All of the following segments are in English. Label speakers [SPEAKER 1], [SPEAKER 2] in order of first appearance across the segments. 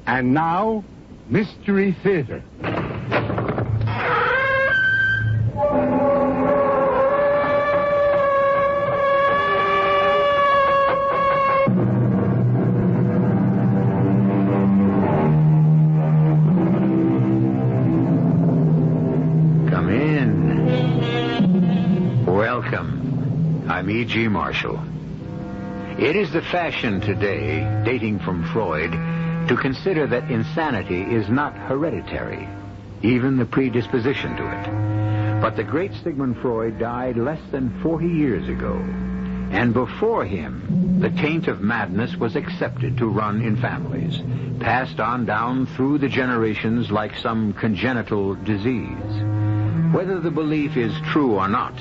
[SPEAKER 1] And now, Mystery Theater.
[SPEAKER 2] Come in. Welcome. I'm E.G. Marshall. It is the fashion today, dating from Freud, to consider that insanity is not hereditary, even the predisposition to it. But the great Sigmund Freud died less than 40 years ago. And before him, the taint of madness was accepted to run in families, passed on down through the generations like some congenital disease. Whether the belief is true or not,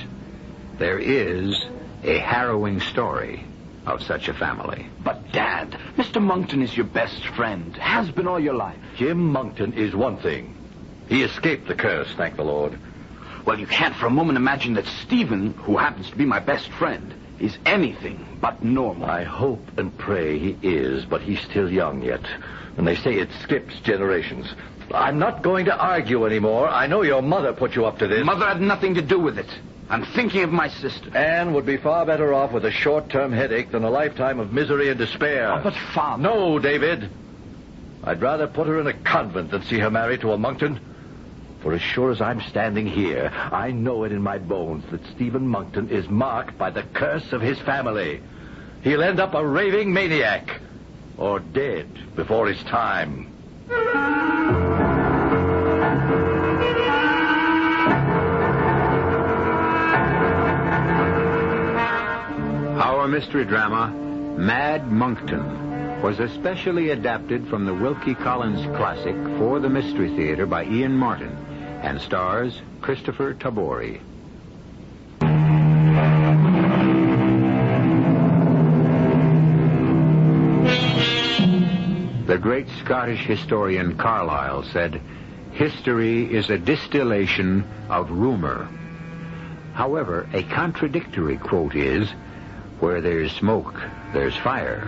[SPEAKER 2] there is a harrowing story of such a family.
[SPEAKER 3] But, Dad, Mr. Monkton is your best friend. Has been all your life.
[SPEAKER 4] Jim Monkton is one thing. He escaped the curse, thank the Lord.
[SPEAKER 3] Well, you can't for a moment imagine that Stephen, who happens to be my best friend, is anything but normal.
[SPEAKER 4] I hope and pray he is, but he's still young yet. And they say it skips generations. I'm not going to argue anymore. I know your mother put you up to this.
[SPEAKER 3] Mother had nothing to do with it. I'm thinking of my sister.
[SPEAKER 4] Anne would be far better off with a short-term headache than a lifetime of misery and despair.
[SPEAKER 3] Oh, but Father...
[SPEAKER 4] No, David. I'd rather put her in a convent than see her married to a Monkton. For as sure as I'm standing here, I know it in my bones that Stephen Monkton is marked by the curse of his family. He'll end up a raving maniac. Or dead before his time.
[SPEAKER 2] Our mystery drama, Mad Monkton, was especially adapted from the Wilkie Collins classic For the Mystery Theater by Ian Martin and stars Christopher Tabori. The great Scottish historian Carlyle said, "History is a distillation of rumor." However, a contradictory quote is, "Where there's smoke, there's fire."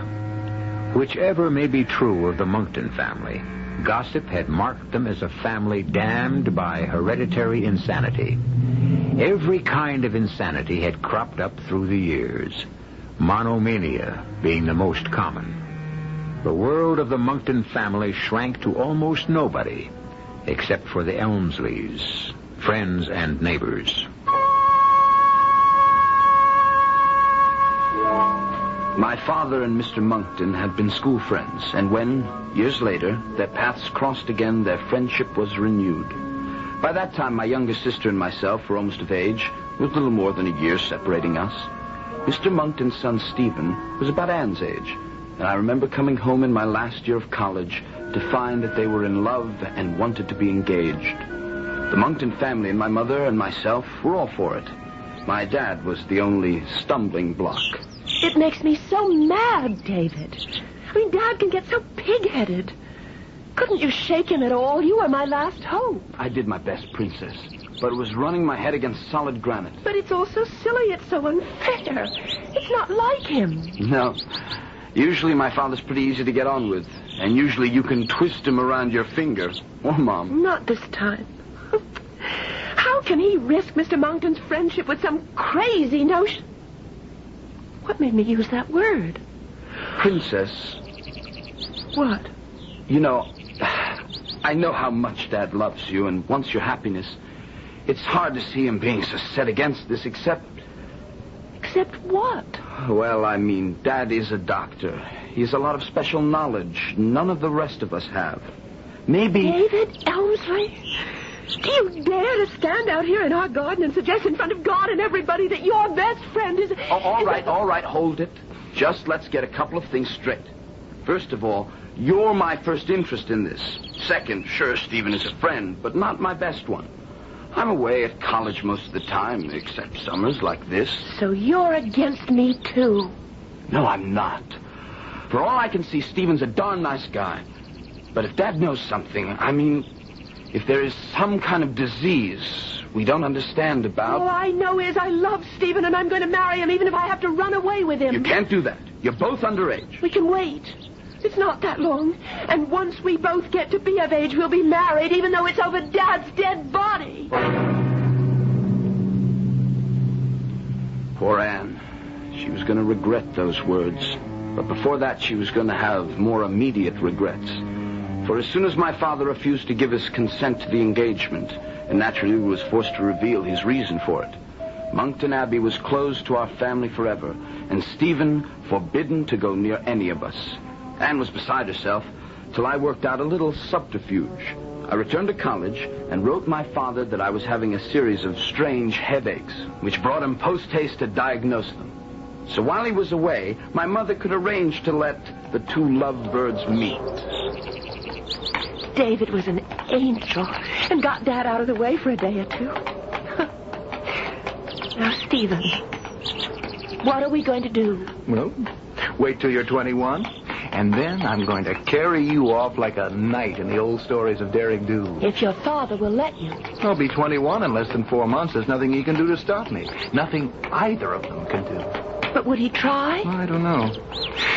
[SPEAKER 2] Whichever may be true of the Monkton family, gossip had marked them as a family damned by hereditary insanity. Every kind of insanity had cropped up through the years, monomania being the most common. The world of the Monkton family shrank to almost nobody, except for the Elmsleys, friends and neighbors.
[SPEAKER 3] My father and Mr. Monkton had been school friends, and when, years later, their paths crossed again, their friendship was renewed. By that time, my younger sister and myself were almost of age, with little more than a year separating us. Mr. Monkton's son, Stephen, was about Anne's age, and I remember coming home in my last year of college to find that they were in love and wanted to be engaged. The Monkton family and my mother and myself were all for it. My dad was the only stumbling block.
[SPEAKER 5] It makes me so mad, David. I mean, Dad can get so pig-headed. Couldn't you shake him at all? You were my last hope.
[SPEAKER 3] I did my best, Princess, but it was running my head against solid granite.
[SPEAKER 5] But it's all so silly. It's so unfair. It's not like him.
[SPEAKER 3] No. Usually my father's pretty easy to get on with, and usually you can twist him around your finger. Or Mom.
[SPEAKER 5] Not this time. How can he risk Mr. Monkton's friendship with some crazy notion? What made me use that word?
[SPEAKER 3] Princess.
[SPEAKER 5] What?
[SPEAKER 3] You know, I know how much Dad loves you and wants your happiness. It's hard to see him being so set against this, except...
[SPEAKER 5] Except what?
[SPEAKER 3] Well, I mean, Dad is a doctor. He has a lot of special knowledge none of the rest of us have. Maybe...
[SPEAKER 5] David Elmsley? Do you dare to stand out here in our garden and suggest in front of God and everybody that your best friend is...
[SPEAKER 3] Oh, all right, hold it. Just let's get a couple of things straight. First of all, you're my first interest in this. Second, sure, Stephen is a friend, but not my best one. I'm away at college most of the time, except summers like this.
[SPEAKER 5] So you're against me, too?
[SPEAKER 3] No, I'm not. For all I can see, Stephen's a darn nice guy. But if Dad knows something, I mean... If there is some kind of disease we don't understand about...
[SPEAKER 5] All I know is I love Stephen and I'm going to marry him even if I have to run away with him.
[SPEAKER 3] You can't do that. You're both underage.
[SPEAKER 5] We can wait. It's not that long. And once we both get to be of age, we'll be married, even though it's over Dad's dead body.
[SPEAKER 3] Poor Anne. She was going to regret those words. But before that, she was going to have more immediate regrets. For as soon as my father refused to give his consent to the engagement, and naturally was forced to reveal his reason for it, Monkton Abbey was closed to our family forever, and Stephen forbidden to go near any of us. Anne was beside herself till I worked out a little subterfuge. I returned to college and wrote my father that I was having a series of strange headaches, which brought him post-haste to diagnose them. So while he was away, my mother could arrange to let the two lovebirds meet.
[SPEAKER 5] David was an angel and got Dad out of the way for a day or two. Now, Stephen, what are we going to do?
[SPEAKER 2] Well, wait till you're 21, and then I'm going to carry you off like a knight in the old stories of daring do.
[SPEAKER 5] If your father will let you.
[SPEAKER 2] I'll be 21 in less than 4 months. There's nothing he can do to stop me. Nothing either of them can do.
[SPEAKER 5] But would he try?
[SPEAKER 2] I don't know.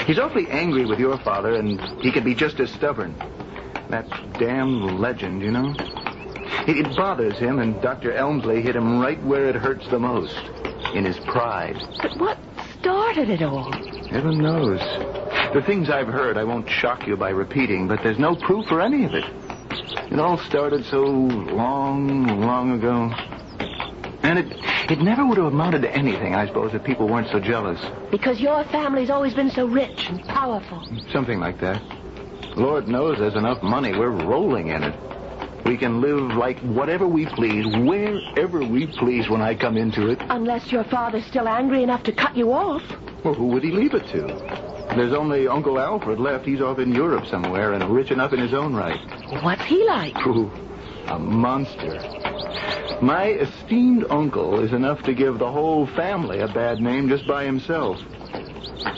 [SPEAKER 2] He's awfully angry with your father, and he can be just as stubborn. That damn legend, you know? It bothers him, and Dr. Elmsley hit him right where it hurts the most, in his pride.
[SPEAKER 5] But what started it all?
[SPEAKER 2] Heaven knows. The things I've heard I won't shock you by repeating, but there's no proof for any of it. It all started so long ago. And it never would have amounted to anything, I suppose, if people weren't so jealous.
[SPEAKER 5] Because your family's always been so rich and powerful.
[SPEAKER 2] Something like that. Lord knows there's enough money. We're rolling in it. We can live like whatever we please, wherever we please when I come into it.
[SPEAKER 5] Unless your father's still angry enough to cut you off.
[SPEAKER 2] Well, who would he leave it to? There's only Uncle Alfred left. He's off in Europe somewhere and rich enough in his own right.
[SPEAKER 5] What's he like?
[SPEAKER 2] Ooh, a monster. My esteemed uncle is enough to give the whole family a bad name just by himself.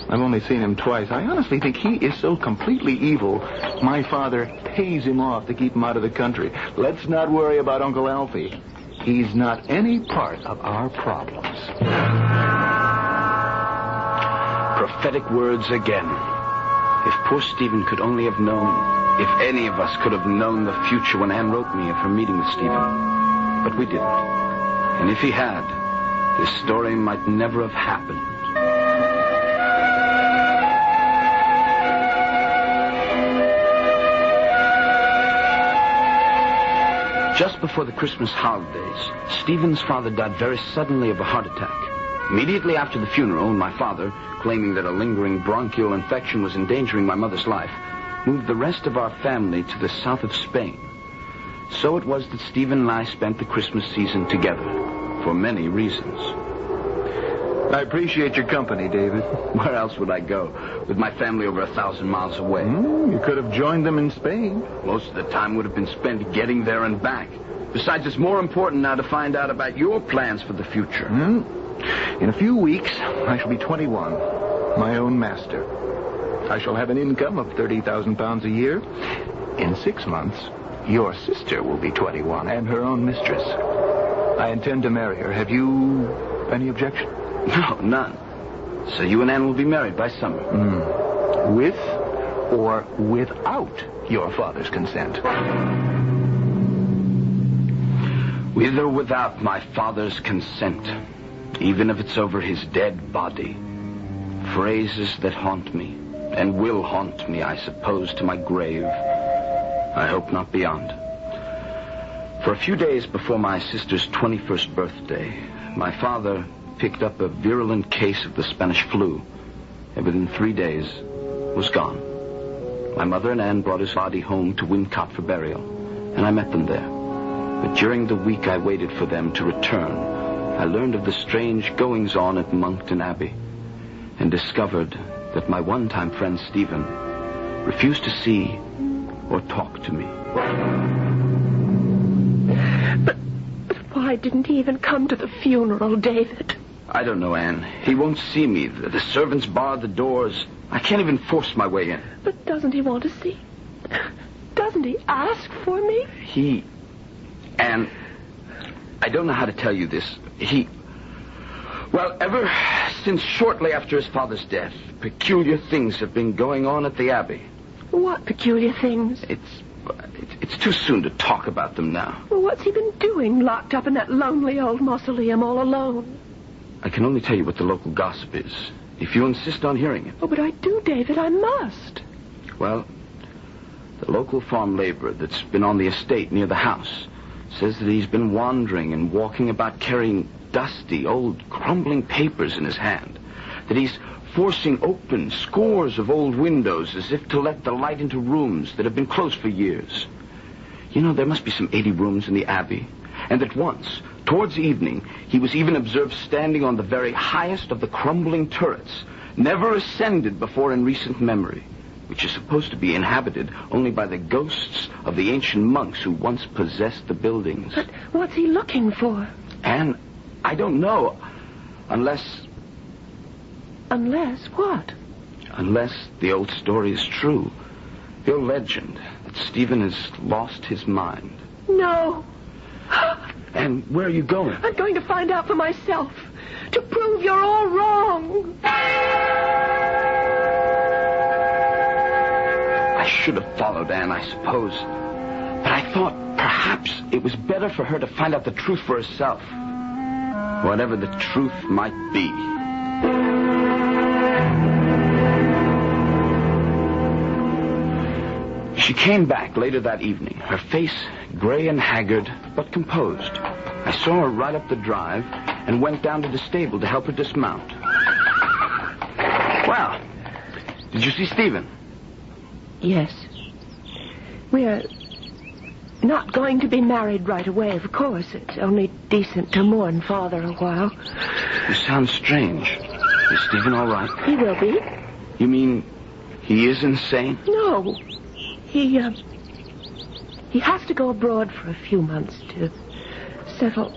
[SPEAKER 2] I've only seen him twice. I honestly think he is so completely evil, my father pays him off to keep him out of the country. Let's not worry about Uncle Alfie. He's not any part of our problems.
[SPEAKER 3] Prophetic words again. If poor Stephen could only have known, if any of us could have known the future when Anne wrote me of her meeting with Stephen. But we didn't. And if he had, this story might never have happened. Just before the Christmas holidays, Stephen's father died very suddenly of a heart attack. Immediately after the funeral, my father, claiming that a lingering bronchial infection was endangering my mother's life, moved the rest of our family to the south of Spain. So it was that Stephen and I spent the Christmas season together, for many reasons.
[SPEAKER 2] I appreciate your company, David.
[SPEAKER 3] Where else would I go, with my family over 1,000 miles away?
[SPEAKER 2] You could have joined them in Spain.
[SPEAKER 3] Most of the time would have been spent getting there and back. Besides, it's more important now to find out about your plans for the future.
[SPEAKER 2] In a few weeks, I shall be 21, my own master. I shall have an income of £30,000 a year. In 6 months, your sister will be 21 and her own mistress. I intend to marry her. Have you any objection?
[SPEAKER 3] No, none. So you and Anne will be married by summer.
[SPEAKER 2] With or without your father's consent?
[SPEAKER 3] With or without my father's consent, even if it's over his dead body. Phrases that haunt me, and will haunt me, I suppose, to my grave. I hope not beyond. For a few days before my sister's 21st birthday, my father picked up a virulent case of the Spanish flu, and within 3 days was gone. My mother and Anne brought his body home to Wincott for burial, and I met them there. But during the week I waited for them to return, I learned of the strange goings-on at Monkton Abbey, and discovered that my one-time friend Stephen refused to see or talk to me.
[SPEAKER 5] But why didn't he even come to the funeral, David?
[SPEAKER 3] I don't know, Anne. He won't see me. The servants barred the doors. I can't even force my way in.
[SPEAKER 5] But doesn't he want to see? Doesn't he ask for me?
[SPEAKER 3] Anne, I don't know how to tell you this. Well, ever since shortly after his father's death, peculiar things have been going on at the Abbey.
[SPEAKER 5] What peculiar things?
[SPEAKER 3] It's too soon to talk about them now.
[SPEAKER 5] Well, what's he been doing, locked up in that lonely old mausoleum all alone?
[SPEAKER 3] I can only tell you what the local gossip is, if you insist on hearing it.
[SPEAKER 5] Oh, but I do, David. I must.
[SPEAKER 3] Well, the local farm laborer that's been on the estate near the house says that he's been wandering and walking about carrying dusty, old, crumbling papers in his hand. That he's forcing open scores of old windows as if to let the light into rooms that have been closed for years. You know, there must be some 80 rooms in the Abbey. And that once, towards evening, he was even observed standing on the very highest of the crumbling turrets, never ascended before in recent memory, which is supposed to be inhabited only by the ghosts of the ancient monks who once possessed the buildings.
[SPEAKER 5] But what's he looking for?
[SPEAKER 3] Anne, I don't know, unless...
[SPEAKER 5] Unless what?
[SPEAKER 3] Unless the old story is true. The old legend that Stephen has lost his mind.
[SPEAKER 5] No.
[SPEAKER 3] And where are you going?
[SPEAKER 5] I'm going to find out for myself. To prove you're all wrong.
[SPEAKER 3] I should have followed Anne, I suppose. But I thought perhaps it was better for her to find out the truth for herself. Whatever the truth might be. She came back later that evening, her face gray and haggard, but composed. I saw her ride up the drive and went down to the stable to help her dismount. Well, did you see Stephen?
[SPEAKER 5] Yes. We're not going to be married right away, of course. It's only decent to mourn Father a while.
[SPEAKER 3] You sound strange. Is Stephen all right?
[SPEAKER 5] He will be.
[SPEAKER 3] You mean he is insane?
[SPEAKER 5] No. He has to go abroad for a few months to settle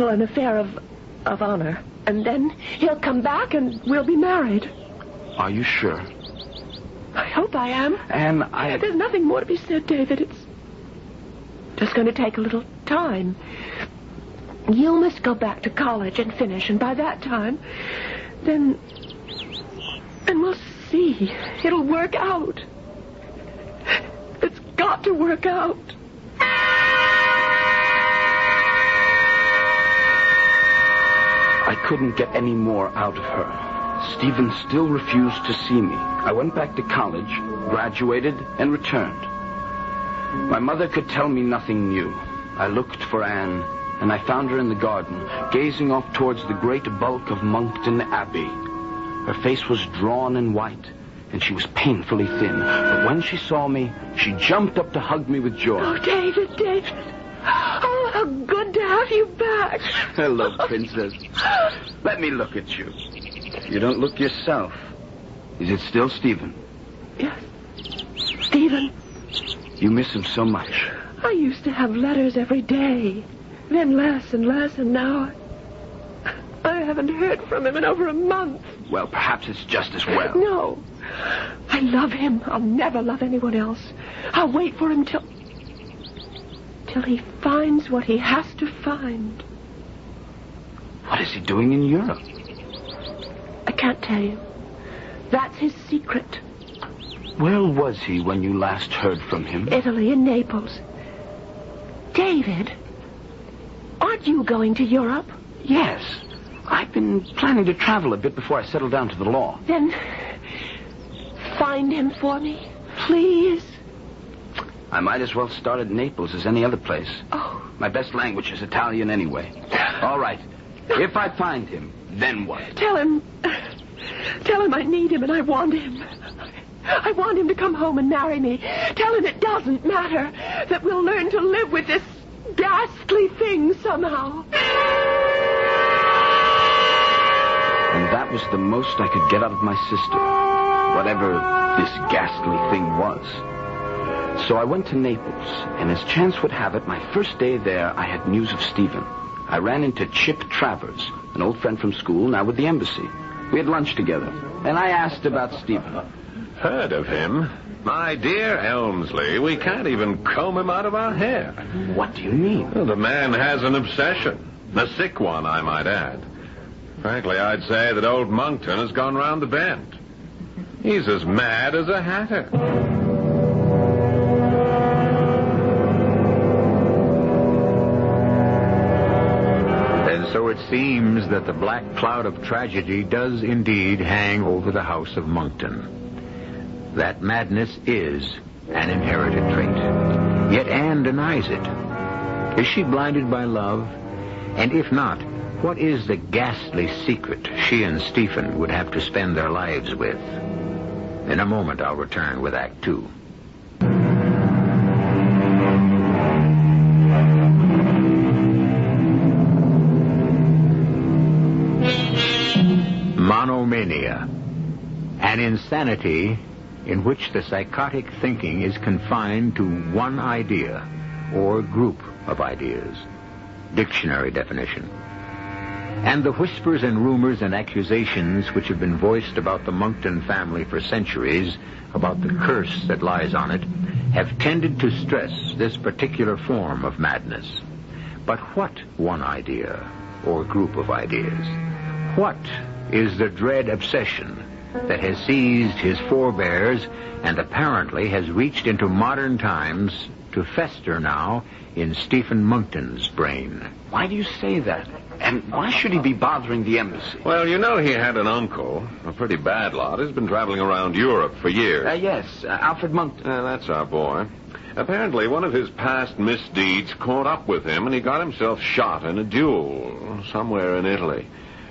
[SPEAKER 5] an affair of honor. And then he'll come back and we'll be married.
[SPEAKER 3] Are you sure?
[SPEAKER 5] I hope I am.
[SPEAKER 3] And
[SPEAKER 5] There's nothing more to be said, David. It's just going to take a little time. You must go back to college and finish, and by that time, then we'll see. It'll work out. It's got to work out.
[SPEAKER 3] I couldn't get any more out of her. Stephen still refused to see me. I went back to college, graduated, and returned. My mother could tell me nothing new. I looked for Anne, and I found her in the garden, gazing off towards the great bulk of Monkton Abbey. Her face was drawn and white, and she was painfully thin. But when she saw me, she jumped up to hug me with joy.
[SPEAKER 5] Oh, David. Oh, how good to have you back.
[SPEAKER 3] Hello, Princess. Let me look at you. You don't look yourself. Is it still Stephen?
[SPEAKER 5] Yes. Stephen.
[SPEAKER 3] You miss him so much.
[SPEAKER 5] I used to have letters every day. Then less and less, and now I haven't heard from him in over a month.
[SPEAKER 3] Well, perhaps it's just as well.
[SPEAKER 5] No. I love him. I'll never love anyone else. I'll wait for him till he finds what he has to find.
[SPEAKER 3] What is he doing in Europe?
[SPEAKER 5] I can't tell you. That's his secret.
[SPEAKER 3] Where was he when you last heard from him?
[SPEAKER 5] Italy and Naples. David, aren't you going to Europe?
[SPEAKER 3] Yes. I've been planning to travel a bit before I settle down to the law.
[SPEAKER 5] Then find him for me, please.
[SPEAKER 3] I might as well start at Naples as any other place.
[SPEAKER 5] Oh.
[SPEAKER 3] My best language is Italian anyway. All right. If I find him, then what?
[SPEAKER 5] Tell him I need him and I want him. I want him to come home and marry me. Tell him it doesn't matter, that we'll learn to live with this ghastly thing somehow.
[SPEAKER 3] And that was the most I could get out of my sister, whatever this ghastly thing was. So I went to Naples, and as chance would have it, my first day there, I had news of Stephen. I ran into Chip Travers, an old friend from school, now with the embassy. We had lunch together, and I asked about Stephen.
[SPEAKER 6] Heard of him? My dear Elmsley, we can't even comb him out of our hair.
[SPEAKER 3] What do you mean?
[SPEAKER 6] Well, the man has an obsession. A sick one, I might add. Frankly, I'd say that old Monkton has gone round the bend. He's as mad as a hatter.
[SPEAKER 2] And so it seems that the black cloud of tragedy does indeed hang over the house of Monkton. That madness is an inherited trait. Yet Anne denies it. Is she blinded by love? And if not, what is the ghastly secret she and Stephen would have to spend their lives with? In a moment, I'll return with Act Two. Monomania, an insanity in which the psychotic thinking is confined to one idea or group of ideas. Dictionary definition. And the whispers and rumors and accusations which have been voiced about the Monkton family for centuries, about the curse that lies on it, have tended to stress this particular form of madness. But what one idea or group of ideas? What is the dread obsession that has seized his forebears and apparently has reached into modern times to fester now in Stephen Monkton's brain?
[SPEAKER 3] Why do you say that? And why should he be bothering the embassy?
[SPEAKER 6] Well, you know he had an uncle, a pretty bad lot. He's been traveling around Europe for years.
[SPEAKER 3] Yes, Alfred Monkton.
[SPEAKER 6] That's our boy. Apparently, one of his past misdeeds caught up with him, and he got himself shot in a duel somewhere in Italy.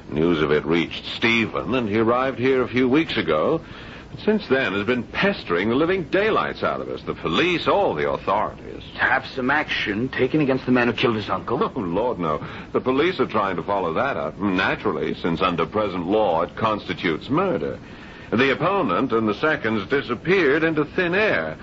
[SPEAKER 6] News of it reached Stephen, and he arrived here a few weeks ago. Since then, has been pestering the living daylights out of us, the police, all the authorities.
[SPEAKER 3] To have some action taken against the man who killed his uncle?
[SPEAKER 6] Oh, Lord, no. The police are trying to follow that up. Naturally, since under present law it constitutes murder. The opponent and the seconds disappeared into thin air.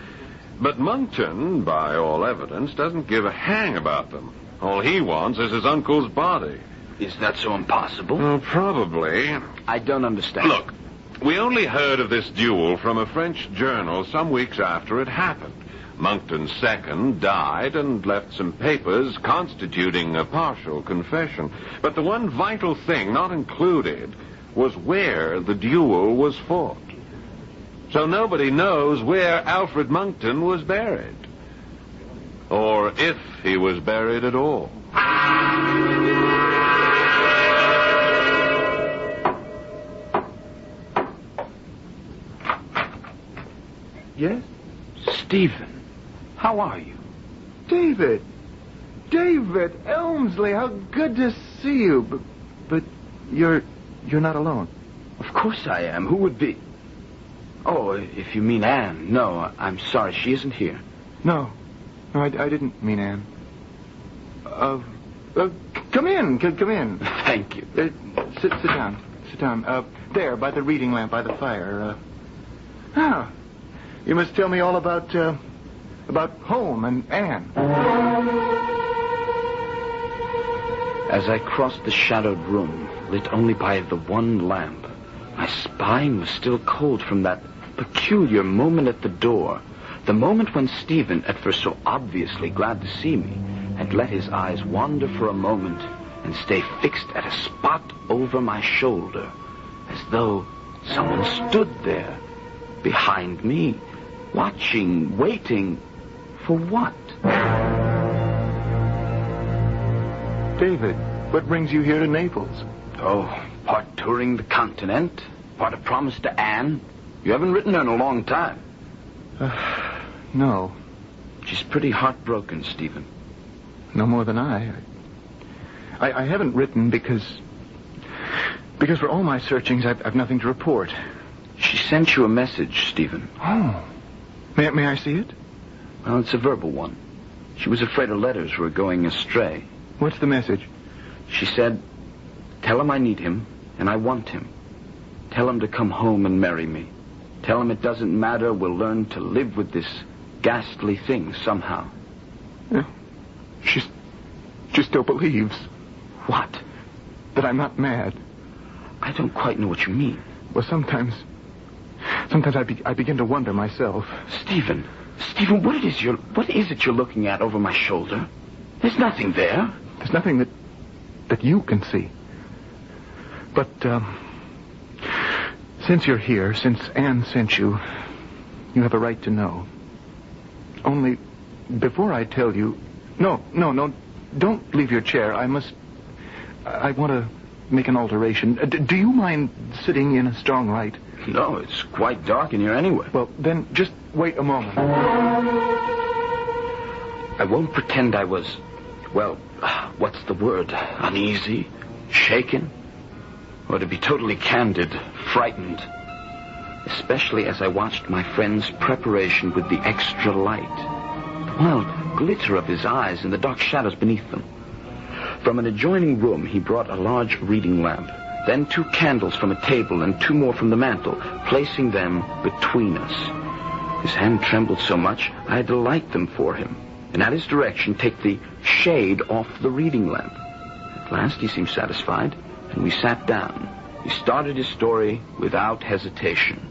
[SPEAKER 6] But Monkton, by all evidence, doesn't give a hang about them. All he wants is his uncle's body.
[SPEAKER 3] Is that so impossible?
[SPEAKER 6] Oh, probably.
[SPEAKER 3] I don't understand.
[SPEAKER 6] Look, we only heard of this duel from a French journal some weeks after it happened. Monkton's second died and left some papers constituting a partial confession. But the one vital thing not included was where the duel was fought. So nobody knows where Alfred Monkton was buried. Or if he was buried at all.
[SPEAKER 3] Yes? Stephen, how are you?
[SPEAKER 7] David Elmsley, how good to see you. But you're not alone.
[SPEAKER 3] Of course I am. Who would be? Oh, if you mean Anne. No, I'm sorry. She isn't here.
[SPEAKER 7] No, I didn't mean Anne. Come in. Come in.
[SPEAKER 3] Thank you.
[SPEAKER 7] Sit down. Sit down. There, by the reading lamp, by the fire. Now, you must tell me all about home and Anne.
[SPEAKER 3] As I crossed the shadowed room, lit only by the one lamp, my spine was still cold from that peculiar moment at the door. The moment when Stephen, at first so obviously glad to see me, had let his eyes wander for a moment and stay fixed at a spot over my shoulder, as though someone stood there, behind me, watching, waiting, for what?
[SPEAKER 7] David, what brings you here to Naples?
[SPEAKER 3] Oh, part touring the continent, part a promise to Anne. You haven't written her in a long time.
[SPEAKER 7] No.
[SPEAKER 3] She's pretty heartbroken, Stephen.
[SPEAKER 7] No more than I haven't written because for all my searchings, I've nothing to report.
[SPEAKER 3] She sent you a message, Stephen.
[SPEAKER 7] Oh. May I see it?
[SPEAKER 3] Well, it's a verbal one. She was afraid her letters were going astray.
[SPEAKER 7] What's the message?
[SPEAKER 3] She said, tell him I need him, and I want him. Tell him to come home and marry me. Tell him it doesn't matter, we'll learn to live with this ghastly thing somehow.
[SPEAKER 7] Yeah. She still believes.
[SPEAKER 3] What?
[SPEAKER 7] That I'm not mad.
[SPEAKER 3] I don't quite know what you mean.
[SPEAKER 7] Well, sometimes I begin to wonder myself.
[SPEAKER 3] Stephen, what is it you're looking at over my shoulder? There's nothing there.
[SPEAKER 7] There's nothing that you can see. But Since you're here, since Anne sent you, you have a right to know. Only, before I tell you... No, don't leave your chair. I want to make an alteration. Do you mind sitting in a strong light?
[SPEAKER 3] No, it's quite dark in here anyway.
[SPEAKER 7] Well, then just wait a moment.
[SPEAKER 3] I won't pretend I was, well, what's the word? Uneasy? Shaken? Or to be totally candid, frightened. Especially as I watched my friend's preparation with the extra light. The wild glitter of his eyes and the dark shadows beneath them. From an adjoining room, he brought a large reading lamp, then 2 candles from a table and 2 more from the mantel, placing them between us. His hand trembled so much, I had to light them for him, and at his direction take the shade off the reading lamp. At last he seemed satisfied, and we sat down. He started his story without hesitation.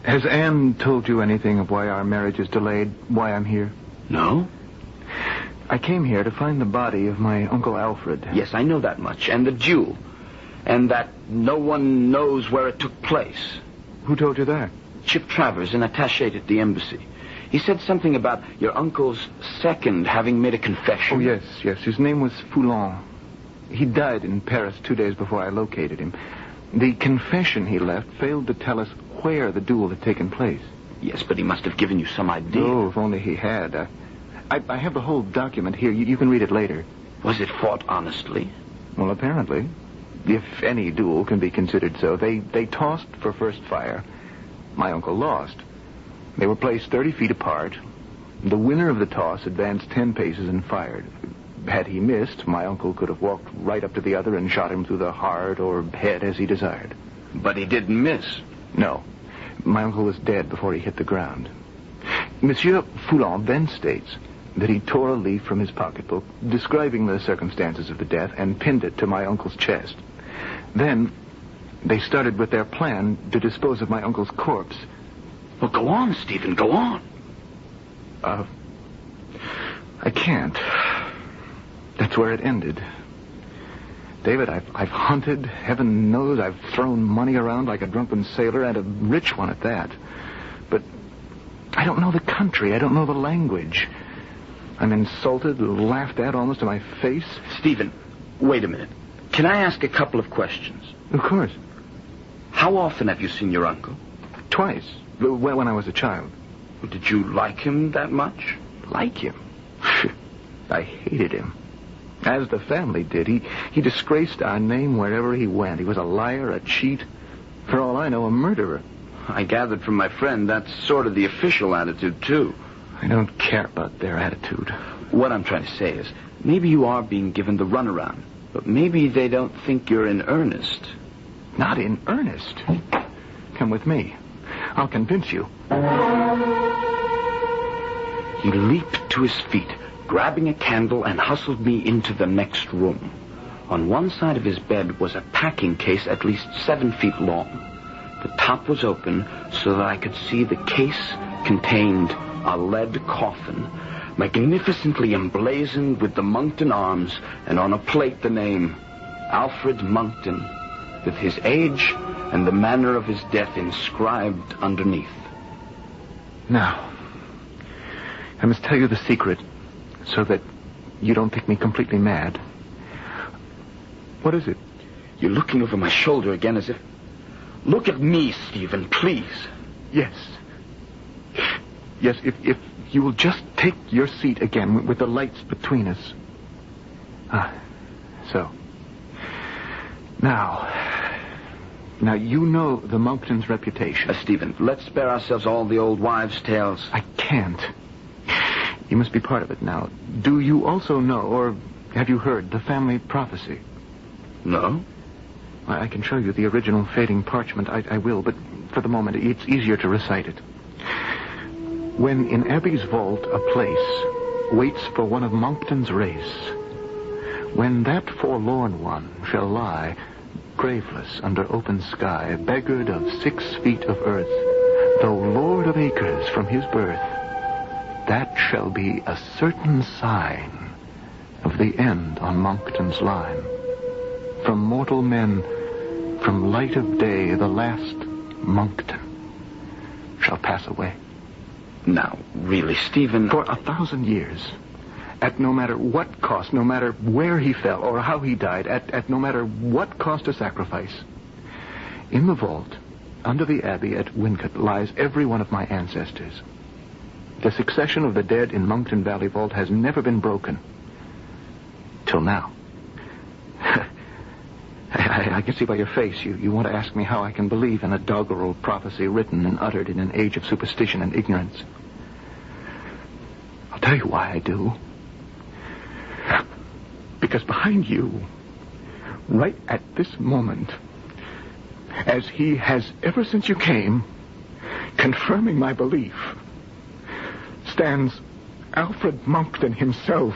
[SPEAKER 7] Has Anne told you anything of why our marriage is delayed, why I'm here?
[SPEAKER 3] No?
[SPEAKER 7] I came here to find the body of my Uncle Alfred.
[SPEAKER 3] Yes, I know that much, and the duel. And that no one knows where it took place.
[SPEAKER 7] Who told you that?
[SPEAKER 3] Chip Travers, an attaché at the embassy. He said something about your uncle's second having made a confession.
[SPEAKER 7] Oh, yes. His name was Foulon. He died in Paris 2 days before I located him. The confession he left failed to tell us where the duel had taken place.
[SPEAKER 3] Yes, but he must have given you some idea.
[SPEAKER 7] Oh, if only he had. I have the whole document here. You can read it later.
[SPEAKER 3] Was it fought honestly?
[SPEAKER 7] Well, apparently. If any duel can be considered so. They tossed for first fire. My uncle lost. They were placed 30 feet apart. The winner of the toss advanced 10 paces and fired. Had he missed, my uncle could have walked right up to the other and shot him through the heart or head as he desired.
[SPEAKER 3] But he didn't miss.
[SPEAKER 7] No. My uncle was dead before he hit the ground. Monsieur Foulon then states that he tore a leaf from his pocketbook describing the circumstances of the death and pinned it to my uncle's chest. Then they started with their plan to dispose of my uncle's corpse.
[SPEAKER 3] Well, go on, Stephen, go on.
[SPEAKER 7] I can't. That's where it ended. David, I've hunted. Heaven knows I've thrown money around like a drunken sailor, and a rich one at that. But I don't know the country. I don't know the language. I'm insulted, laughed at almost to my face.
[SPEAKER 3] Stephen, wait a minute. Can I ask a couple of questions?
[SPEAKER 7] Of course.
[SPEAKER 3] How often have you seen your uncle?
[SPEAKER 7] Twice. When I was a child.
[SPEAKER 3] Did you like him that much?
[SPEAKER 7] Like him? I hated him. As the family did. He disgraced our name wherever he went. He was a liar, a cheat. For all I know, a murderer.
[SPEAKER 3] I gathered from my friend that's sort of the official attitude, too.
[SPEAKER 7] I don't care about their attitude.
[SPEAKER 3] What I'm trying to say is, maybe you are being given the runaround, but maybe they don't think you're in earnest.
[SPEAKER 7] Not in earnest? Come with me. I'll convince you.
[SPEAKER 3] He leaped to his feet, grabbing a candle, and hustled me into the next room. On one side of his bed was a packing case at least 7 feet long. The top was open so that I could see the case contained a lead coffin, magnificently emblazoned with the Monkton arms, and on a plate the name, Alfred Monkton, with his age and the manner of his death inscribed underneath.
[SPEAKER 7] Now, I must tell you the secret so that you don't think me completely mad. What is it?
[SPEAKER 3] You're looking over my shoulder again as if... Look at me, Stephen, please.
[SPEAKER 7] Yes. Yes, if you will just take your seat again with the lights between us. So. Now, you know the Monktons' reputation.
[SPEAKER 3] Stephen, let's spare ourselves all the old wives' tales.
[SPEAKER 7] I can't. You must be part of it now. Do you also know, or have you heard, the family prophecy?
[SPEAKER 3] No.
[SPEAKER 7] I can show you the original fading parchment. I will, but for the moment, it's easier to recite it. When in Abbey's vault a place waits for one of Monkton's race, when that forlorn one shall lie graveless under open sky, beggared of 6 feet of earth, though lord of acres from his birth, that shall be a certain sign of the end on Monkton's line. From mortal men, from light of day, the last Monkton shall pass away.
[SPEAKER 3] Now, really, Stephen...
[SPEAKER 7] For 1,000 years, at no matter what cost, no matter where he fell or how he died, at no matter what cost or sacrifice, in the vault, under the abbey at Wincott, lies every one of my ancestors. The succession of the dead in Monkton Valley Vault has never been broken. Till now. I can see by your face you want to ask me how I can believe in a doggerel prophecy written and uttered in an age of superstition and ignorance. I'll tell you why I do. Because behind you, right at this moment, as he has ever since you came, confirming my belief, stands Alfred Monkton himself.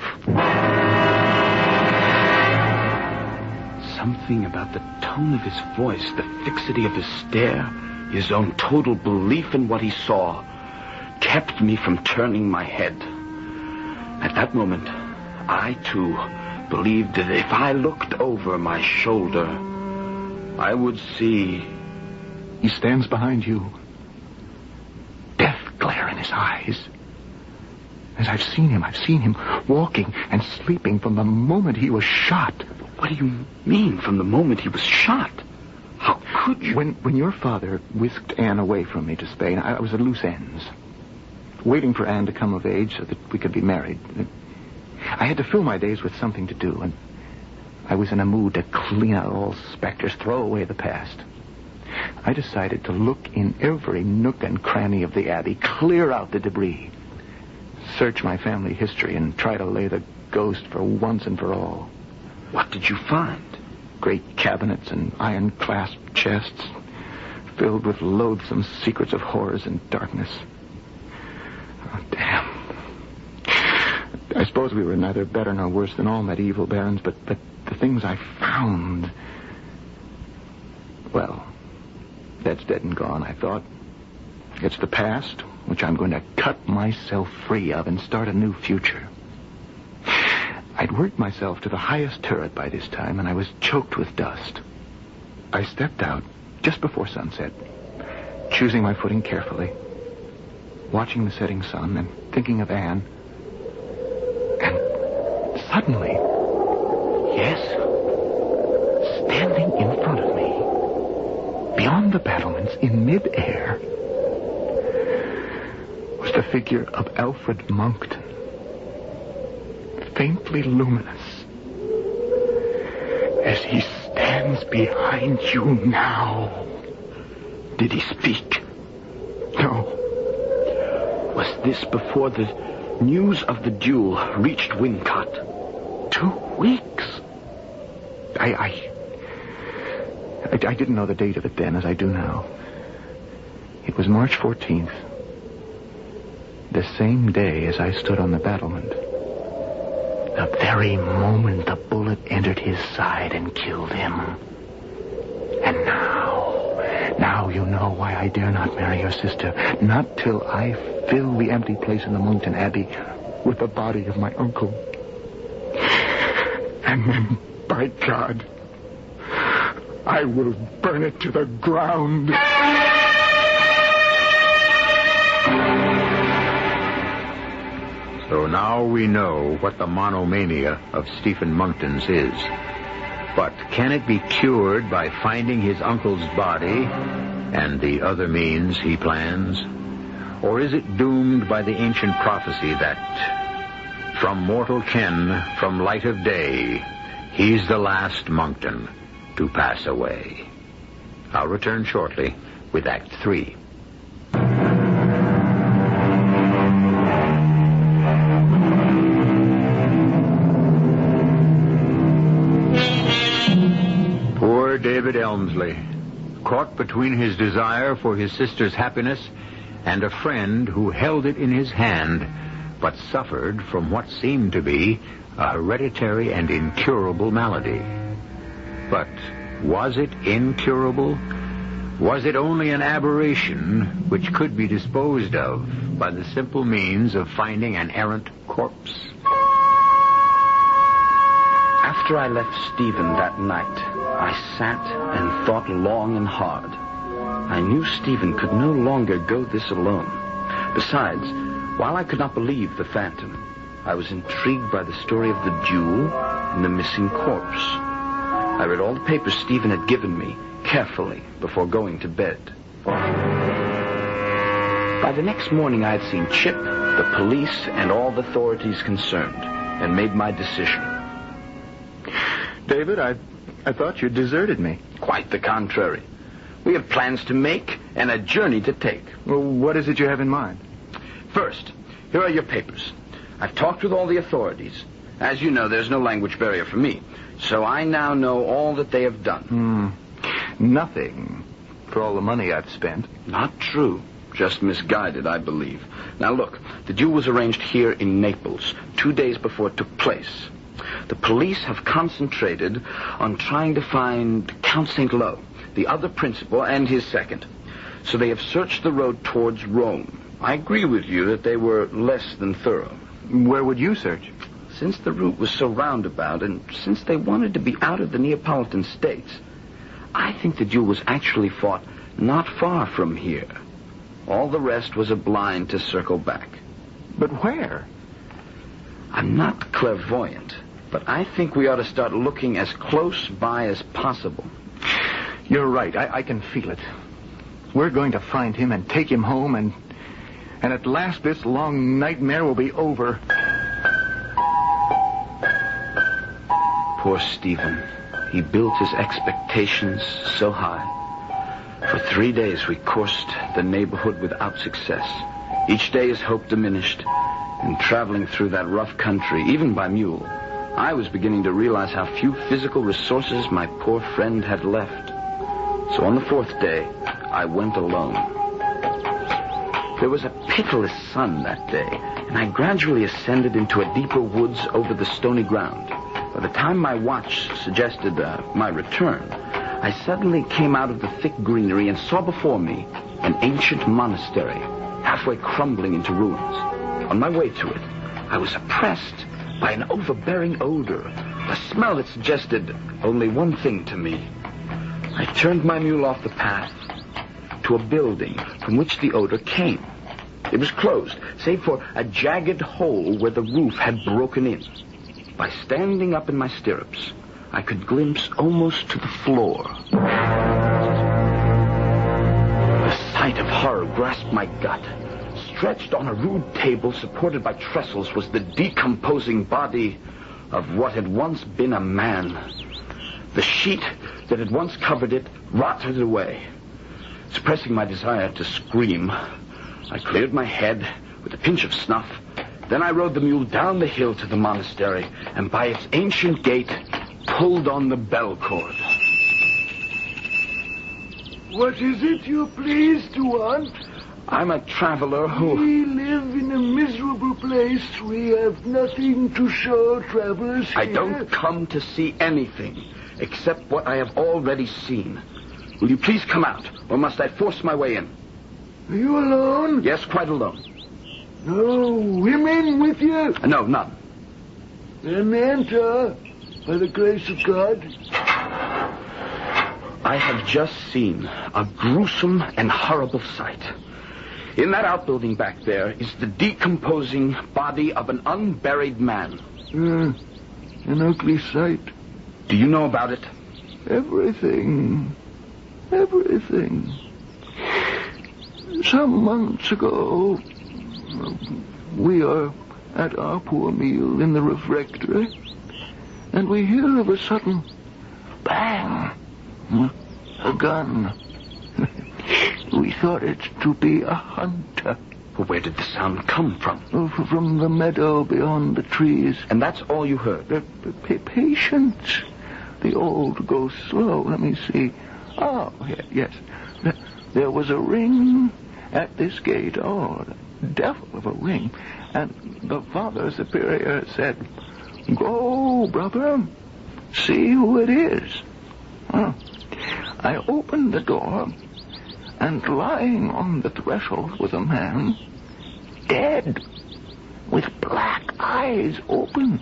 [SPEAKER 3] Something about the tone of his voice, the fixity of his stare, his own total belief in what he saw, kept me from turning my head. At that moment, I, too, believed that if I looked over my shoulder, I would see...
[SPEAKER 7] He stands behind you. Death glare in his eyes. As I've seen him walking and sleeping from the moment he was shot.
[SPEAKER 3] What do you mean, from the moment he was shot? How could you?
[SPEAKER 7] When your father whisked Anne away from me to Spain, I was at loose ends, waiting for Anne to come of age so that we could be married. I had to fill my days with something to do, and I was in a mood to clean out all specters, throw away the past. I decided to look in every nook and cranny of the abbey, clear out the debris, search my family history, and try to lay the ghost for once and for all.
[SPEAKER 3] What did you find?
[SPEAKER 7] Great cabinets and iron-clasped chests filled with loathsome secrets of horrors and darkness. Oh, damn. I suppose we were neither better nor worse than all medieval barons, but the things I found... Well, that's dead and gone, I thought. It's the past, which I'm going to cut myself free of and start a new future. I'd worked myself to the highest turret by this time, and I was choked with dust. I stepped out just before sunset, choosing my footing carefully, watching the setting sun and thinking of Anne. And suddenly, yes, standing in front of me, beyond the battlements in mid-air, was the figure of Alfred Monkton. Faintly luminous, as he stands behind you now.
[SPEAKER 3] Did he speak?
[SPEAKER 7] No.
[SPEAKER 3] Was this before the news of the duel reached Wincott?
[SPEAKER 7] 2 weeks. I didn't know the date of it then as I do now. It was March 14th, the same day as I stood on the battlement. The very moment the bullet entered his side and killed him. And now you know why I dare not marry your sister. Not till I fill the empty place in the Monkton Abbey with the body of my uncle. And then, by God, I will burn it to the ground.
[SPEAKER 2] So now we know what the monomania of Stephen Monkton's is. But can it be cured by finding his uncle's body and the other means he plans? Or is it doomed by the ancient prophecy that from mortal ken, from light of day, he's the last Monkton to pass away? I'll return shortly with Act 3. David Elmsley, caught between his desire for his sister's happiness and a friend who held it in his hand, but suffered from what seemed to be a hereditary and incurable malady. But was it incurable? Was it only an aberration which could be disposed of by the simple means of finding an errant corpse?
[SPEAKER 3] After I left Stephen that night, I sat and thought long and hard. I knew Stephen could no longer go this alone. Besides, while I could not believe the phantom, I was intrigued by the story of the duel and the missing corpse. I read all the papers Stephen had given me carefully before going to bed. By the next morning, I had seen Chip, the police, and all the authorities concerned, and made my decision.
[SPEAKER 7] David, I thought you deserted me.
[SPEAKER 3] Quite the contrary. We have plans to make and a journey to take.
[SPEAKER 7] Well, what is it you have in mind?
[SPEAKER 3] First, here are your papers. I've talked with all the authorities. As you know, there's no language barrier for me. So I now know all that they have done.
[SPEAKER 7] Nothing for all the money I've spent.
[SPEAKER 3] Not true. Just misguided, I believe. Now look, the duel was arranged here in Naples 2 days before it took place. The police have concentrated on trying to find Count St. Lo, the other principal, and his second. So they have searched the road towards Rome. I agree with you that they were less than thorough.
[SPEAKER 7] Where would you search?
[SPEAKER 3] Since the route was so roundabout, and since they wanted to be out of the Neapolitan states, I think the duel was actually fought not far from here. All the rest was a blind to circle back.
[SPEAKER 7] But where?
[SPEAKER 3] I'm not clairvoyant, but I think we ought to start looking as close by as possible.
[SPEAKER 7] You're right. I can feel it. We're going to find him and take him home, and at last this long nightmare will be over.
[SPEAKER 3] Poor Stephen. He built his expectations so high. For 3 days we coursed the neighborhood without success. Each day his hope diminished, and traveling through that rough country, even by mule, I was beginning to realize how few physical resources my poor friend had left. So on the 4th day, I went alone. There was a pitiless sun that day, and I gradually ascended into a deeper woods over the stony ground. By the time my watch suggested my return, I suddenly came out of the thick greenery and saw before me an ancient monastery, halfway crumbling into ruins. On my way to it, I was oppressed by an overbearing odor, a smell that suggested only one thing to me. I turned my mule off the path to a building from which the odor came. It was closed, save for a jagged hole where the roof had broken in. By standing up in my stirrups, I could glimpse almost to the floor. The sight of horror grasped my gut. Stretched on a rude table supported by trestles was the decomposing body of what had once been a man. The sheet that had once covered it rotted away. Suppressing my desire to scream, I cleared my head with a pinch of snuff. Then I rode the mule down the hill to the monastery, and by its ancient gate, pulled on the bell cord.
[SPEAKER 8] What is it you please to want?
[SPEAKER 3] I'm a traveler who...
[SPEAKER 8] We live in a miserable place. We have nothing to show travelers here.
[SPEAKER 3] I don't come to see anything, except what I have already seen. Will you please come out, or must I force my way in?
[SPEAKER 8] Are you alone?
[SPEAKER 3] Yes, quite alone.
[SPEAKER 8] No women with you?
[SPEAKER 3] No, none.
[SPEAKER 8] Then enter, by the grace of God.
[SPEAKER 3] I have just seen a gruesome and horrible sight. In that outbuilding back there is the decomposing body of an unburied man.
[SPEAKER 8] An ugly sight.
[SPEAKER 3] Do you know about it?
[SPEAKER 8] Everything. Everything. Some months ago, we are at our poor meal in the refectory, and we hear of a sudden bang. A gun. We thought it to be a hunter.
[SPEAKER 3] Well, where did the sound come from?
[SPEAKER 8] From the meadow beyond the trees.
[SPEAKER 3] And that's all you heard?
[SPEAKER 8] Patience. The old go slow. Let me see. Oh, yes. There was a ring at this gate. Oh, devil of a ring. And the Father Superior said, "Go, brother. See who it is." I opened the door, and lying on the threshold was a man, dead, with black eyes open,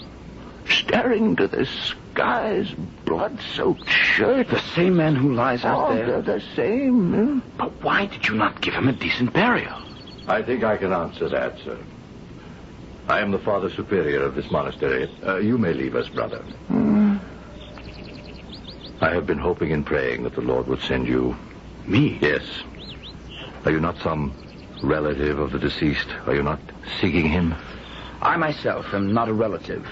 [SPEAKER 8] staring to the sky's blood-soaked shirt.
[SPEAKER 3] The same man who lies out there?
[SPEAKER 8] The same.
[SPEAKER 3] But why did you not give him a decent burial?
[SPEAKER 4] I think I can answer that, sir. I am the Father Superior of this monastery. You may leave us, brother. I have been hoping and praying that the Lord would send you.
[SPEAKER 3] Me?
[SPEAKER 4] Yes. Are you not some relative of the deceased? Are you not seeking him?
[SPEAKER 3] I myself am not a relative,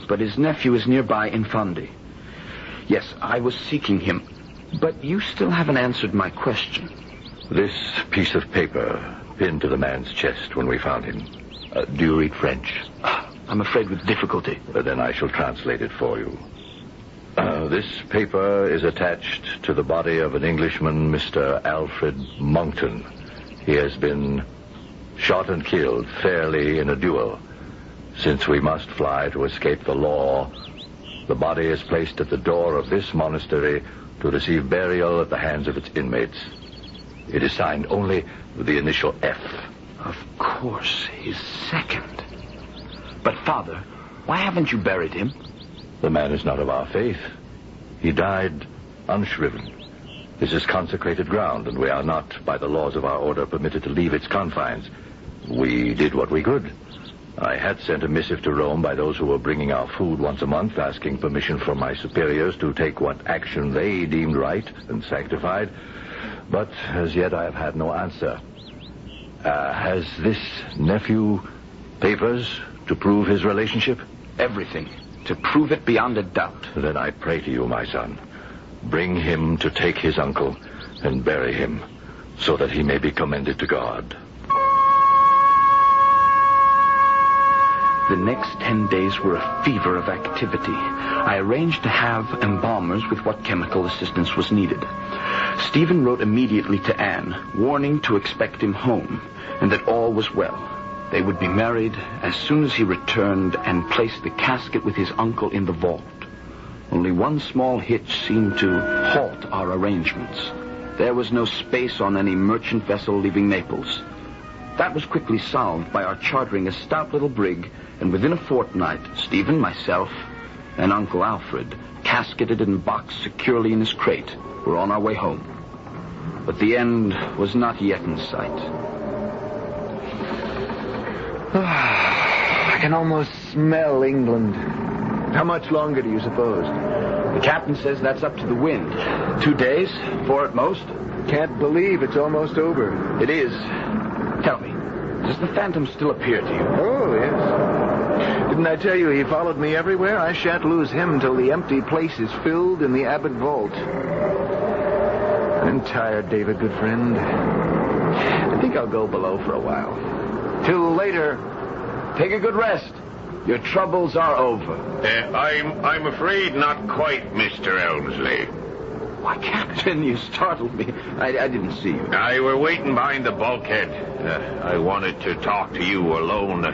[SPEAKER 3] but his nephew is nearby in Fundy. Yes, I was seeking him, but you still haven't answered my question.
[SPEAKER 4] This piece of paper pinned to the man's chest when we found him. Do you read French?
[SPEAKER 3] I'm afraid with difficulty.
[SPEAKER 4] Then I shall translate it for you. This paper is attached to the body of an Englishman, Mr. Alfred Monkton. He has been shot and killed fairly in a duel. Since we must fly to escape the law, the body is placed at the door of this monastery to receive burial at the hands of its inmates. It is signed only with the initial F.
[SPEAKER 3] Of course, his second. But, Father, why haven't you buried him?
[SPEAKER 4] The man is not of our faith. He died unshriven. This is consecrated ground, and we are not, by the laws of our order, permitted to leave its confines. We did what we could. I had sent a missive to Rome by those who were bringing our food once a month, asking permission from my superiors to take what action they deemed right and sanctified. But as yet I have had no answer. Has this nephew papers to prove his relationship?
[SPEAKER 3] Everything. To prove it beyond a doubt.
[SPEAKER 4] Then I pray to you, my son. Bring him to take his uncle and bury him so that he may be commended to God.
[SPEAKER 3] The next 10 days were a fever of activity. I arranged to have embalmers with what chemical assistance was needed. Stephen wrote immediately to Anne, warning to expect him home, and that all was well. They would be married as soon as he returned and placed the casket with his uncle in the vault. Only one small hitch seemed to halt our arrangements. There was no space on any merchant vessel leaving Naples. That was quickly solved by our chartering a stout little brig, and within a fortnight, Stephen, myself, and Uncle Alfred, casketed and boxed securely in his crate, were on our way home. But the end was not yet in sight.
[SPEAKER 7] I can almost smell England. How much longer do you suppose?
[SPEAKER 3] The captain says that's up to the wind. 2 days, 4 at most.
[SPEAKER 7] Can't believe it's almost over.
[SPEAKER 3] It is. Tell me, does the Phantom still appear to you?
[SPEAKER 7] Oh, yes. Didn't I tell you he followed me everywhere? I shan't lose him till the empty place is filled in the Abbot vault. I'm tired, David, good friend. I think I'll go below for a while. Till later.
[SPEAKER 3] Take a good rest. Your troubles are over.
[SPEAKER 6] I'm afraid not quite, Mr. Elmsley.
[SPEAKER 3] Why, Captain, you startled me. I didn't see you.
[SPEAKER 6] I were waiting behind the bulkhead. I wanted to talk to you alone.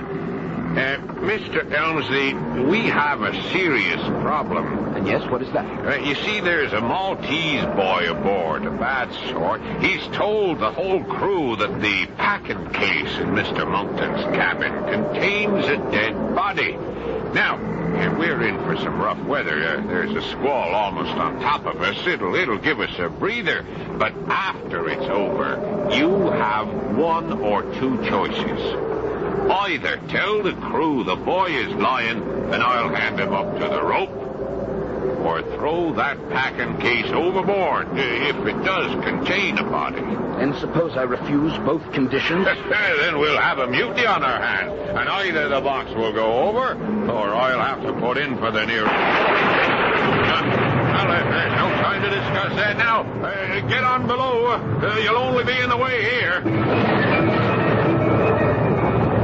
[SPEAKER 6] Mr. Elmsley, we have a serious problem.
[SPEAKER 3] And yes, what is that?
[SPEAKER 6] You see, there's a Maltese boy aboard, a bad sort. He's told the whole crew that the packing case in Mr. Monkton's cabin contains a dead body. Now, we're in for some rough weather. There's a squall almost on top of us. It'll give us a breather. But after it's over, you have 1 or 2 choices. Either tell the crew the boy is lying, and I'll hand him up to the rope, or throw that packing case overboard if it does contain a body.
[SPEAKER 3] And suppose I refuse both conditions?
[SPEAKER 6] Then we'll have a mutiny on our hands, and either the box will go over, or I'll have to put in for the nearest. Well, there's no time to discuss that now. Get on below. You'll only be in the way here.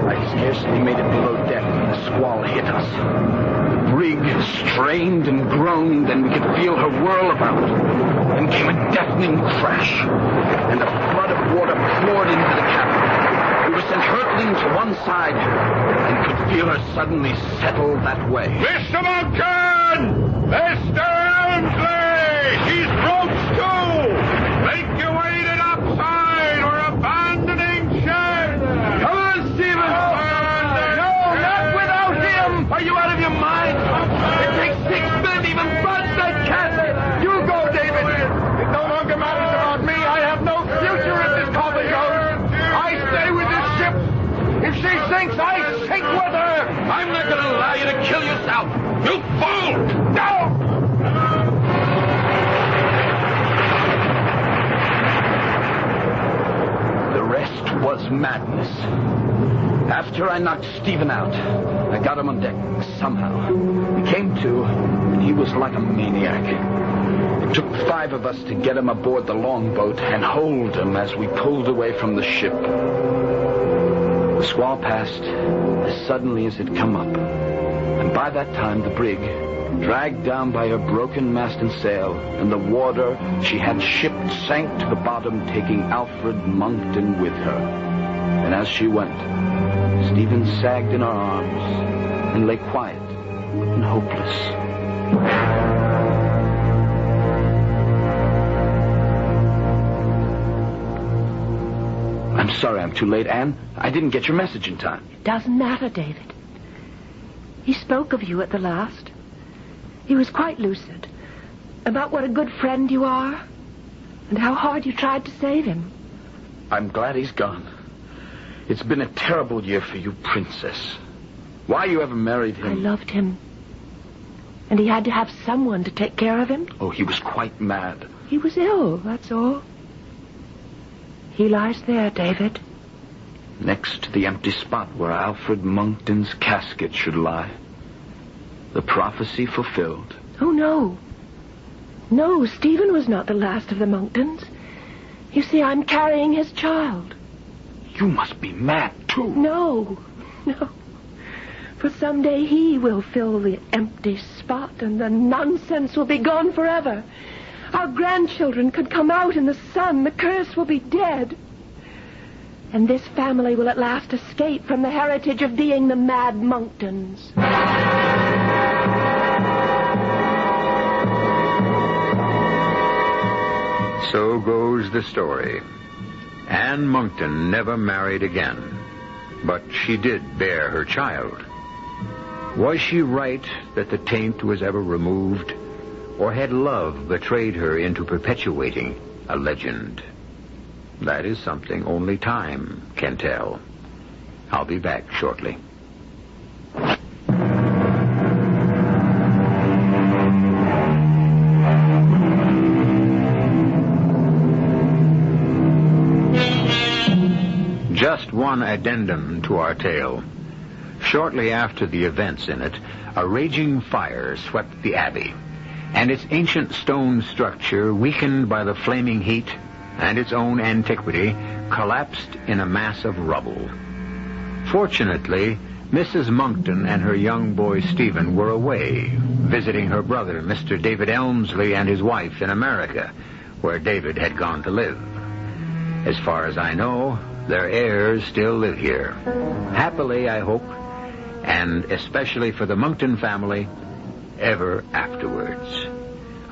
[SPEAKER 3] I scarcely made it below deck when the squall hit us. The brig strained and groaned, and we could feel her whirl about. Then came a deafening crash, and a flood of water poured into the cabin. We were sent hurtling to one side, and could feel her suddenly settle that way.
[SPEAKER 6] Mr. Monkton! Mr. Elmsley! She's broached to! Make your way to the upside! We're abandoning ship!
[SPEAKER 3] Come on, Stephen! No, not without him! Are you out of your mind?
[SPEAKER 6] up! You fool! Down!
[SPEAKER 3] The rest was madness. After I knocked Stephen out, I got him on deck somehow. He came to, and he was like a maniac. It took 5 of us to get him aboard the longboat and hold him as we pulled away from the ship. The squall passed as suddenly as it come up, and by that time the brig, dragged down by her broken mast and sail, and the water she had shipped sank to the bottom, taking Alfred Monkton with her. And as she went, Stephen sagged in our arms and lay quiet and hopeless. I'm sorry I'm too late, Anne. I didn't get your message in time.
[SPEAKER 5] It doesn't matter, David. He spoke of you at the last. He was quite lucid about what a good friend you are and how hard you tried to save him.
[SPEAKER 3] I'm glad he's gone. It's been a terrible year for you, Princess. Why you ever married him?
[SPEAKER 5] I loved him. And he had to have someone to take care of him.
[SPEAKER 3] Oh, he was quite mad.
[SPEAKER 5] He was ill, that's all. He lies there, David.
[SPEAKER 3] Next to the empty spot where Alfred Monkton's casket should lie. The prophecy fulfilled.
[SPEAKER 5] Oh, no. No, Stephen was not the last of the Monktons. You see, I'm carrying his child.
[SPEAKER 3] You must be mad, too.
[SPEAKER 5] No. For someday he will fill the empty spot, and the nonsense will be gone forever. Our grandchildren could come out in the sun. The curse will be dead. And this family will at last escape from the heritage of being the Mad Monktons.
[SPEAKER 2] So goes the story. Anne Monkton never married again, but she did bear her child. Was she right that the taint was ever removed, or had love betrayed her into perpetuating a legend? That is something only time can tell. I'll be back shortly. Just one addendum to our tale. Shortly after the events in it, a raging fire swept the abbey, and its ancient stone structure, weakened by the flaming heat and its own antiquity, collapsed in a mass of rubble. Fortunately, Mrs. Monkton and her young boy Stephen were away, visiting her brother, Mr. David Elmsley, and his wife in America, where David had gone to live. As far as I know, their heirs still live here. Happily, I hope, and especially for the Monkton family, ever afterwards.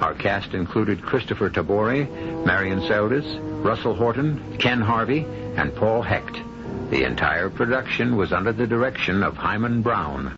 [SPEAKER 2] Our cast included Christopher Tabori, Marion Seldes, Russell Horton, Ken Harvey, and Paul Hecht. The entire production was under the direction of Hyman Brown.